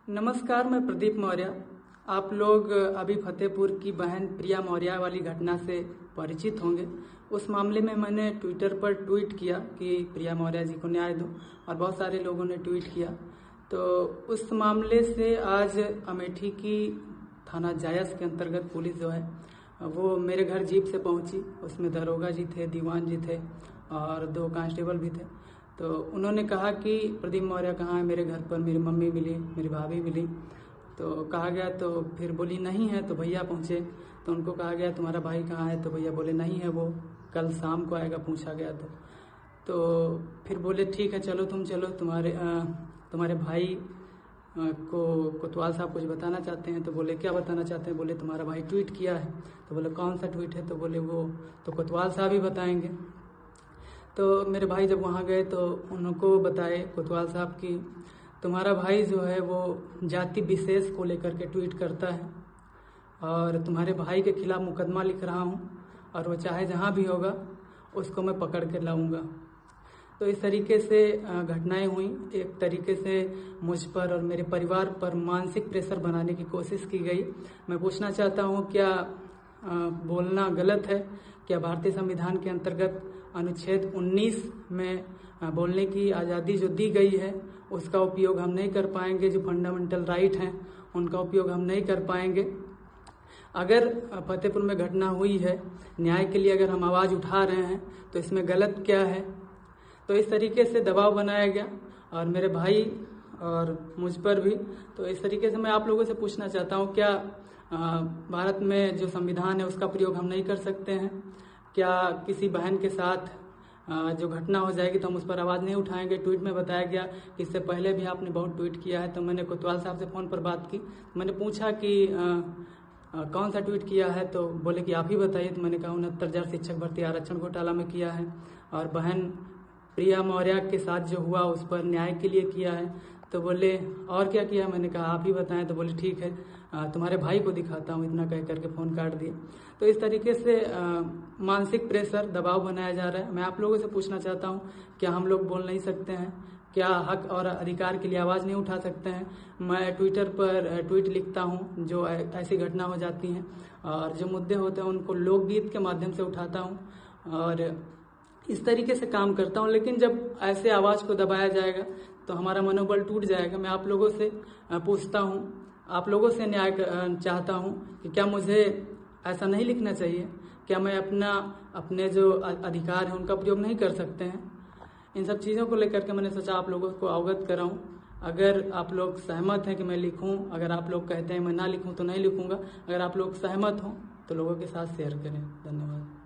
नमस्कार, मैं प्रदीप मौर्य। आप लोग अभी फतेहपुर की बहन प्रिया मौर्य वाली घटना से परिचित होंगे। उस मामले में मैंने ट्विटर पर ट्वीट किया कि प्रिया मौर्य जी को न्याय दो, और बहुत सारे लोगों ने ट्वीट किया। तो उस मामले से आज अमेठी की थाना जायस के अंतर्गत पुलिस जो है वो मेरे घर जीप से पहुंची। उसमें दरोगा जी थे, दीवान जी थे और 2 कांस्टेबल भी थे। तो उन्होंने कहा कि प्रदीप मौर्य कहाँ है। मेरे घर पर मेरी मम्मी मिली, मेरी भाभी मिली। तो कहा गया, तो फिर बोली नहीं है। तो भैया पहुँचे तो उनको कहा गया तुम्हारा भाई कहाँ है। तो भैया बोले नहीं है, वो कल शाम को आएगा, पूछा गया तो फिर बोले ठीक है, चलो तुम चलो, तुम्हारे भाई को कोतवाल साहब कुछ बताना चाहते हैं। तो बोले क्या बताना चाहते हैं। बोले तुम्हारा भाई ट्वीट किया है। तो बोले कौन सा ट्वीट है। तो बोले वो तो कोतवाल साहब ही बताएंगे। तो मेरे भाई जब वहाँ गए तो उनको बताए कोतवाल साहब की तुम्हारा भाई जो है वो जाति विशेष को लेकर के ट्वीट करता है और तुम्हारे भाई के खिलाफ मुकदमा लिख रहा हूँ, और वो चाहे जहाँ भी होगा उसको मैं पकड़ के लाऊंगा। तो इस तरीके से घटनाएं हुई। एक तरीके से मुझ पर और मेरे परिवार पर मानसिक प्रेशर बनाने की कोशिश की गई। मैं पूछना चाहता हूँ, क्या बोलना गलत है? क्या भारतीय संविधान के अंतर्गत अनुच्छेद 19 में बोलने की आज़ादी जो दी गई है उसका उपयोग हम नहीं कर पाएंगे? जो फंडामेंटल राइट हैं उनका उपयोग हम नहीं कर पाएंगे? अगर फतेहपुर में घटना हुई है, न्याय के लिए अगर हम आवाज़ उठा रहे हैं तो इसमें गलत क्या है? तो इस तरीके से दबाव बनाया गया और मेरे भाई और मुझ पर भी। तो इस तरीके से मैं आप लोगों से पूछना चाहता हूँ, क्या भारत में जो संविधान है उसका प्रयोग हम नहीं कर सकते हैं? क्या किसी बहन के साथ जो घटना हो जाएगी तो हम उस पर आवाज़ नहीं उठाएंगे? ट्वीट में बताया गया कि इससे पहले भी आपने बहुत ट्वीट किया है। तो मैंने कोतवाल साहब से फ़ोन पर बात की। मैंने पूछा कि कौन सा ट्वीट किया है। तो बोले कि आप ही बताइए। तो मैंने कहा 69,000 शिक्षक भर्ती आरक्षण घोटाला में किया है और बहन प्रिया मौर्य के साथ जो हुआ उस पर न्याय के लिए किया है। तो बोले और क्या किया? मैंने कहा आप ही बताएं। तो बोले ठीक है, तुम्हारे भाई को दिखाता हूँ। इतना कह करके फ़ोन काट दिया। तो इस तरीके से मानसिक प्रेशर, दबाव बनाया जा रहा है। मैं आप लोगों से पूछना चाहता हूँ, क्या हम लोग बोल नहीं सकते हैं? क्या हक और अधिकार के लिए आवाज़ नहीं उठा सकते हैं? मैं ट्विटर पर ट्वीट लिखता हूँ जो ऐसी घटना हो जाती हैं, और जो मुद्दे होते हैं उनको लोकगीत के माध्यम से उठाता हूँ और इस तरीके से काम करता हूँ। लेकिन जब ऐसे आवाज़ को दबाया जाएगा तो हमारा मनोबल टूट जाएगा। मैं आप लोगों से पूछता हूँ, आप लोगों से न्याय चाहता हूँ कि क्या मुझे ऐसा नहीं लिखना चाहिए? क्या मैं अपने जो अधिकार हैं उनका प्रयोग नहीं कर सकते हैं? इन सब चीज़ों को लेकर के मैंने सोचा आप लोगों को अवगत कराऊं। अगर आप लोग सहमत हैं कि मैं लिखूं, अगर आप लोग कहते हैं मैं ना लिखूं तो नहीं लिखूंगा। अगर आप लोग सहमत हों तो लोगों के साथ शेयर करें। धन्यवाद।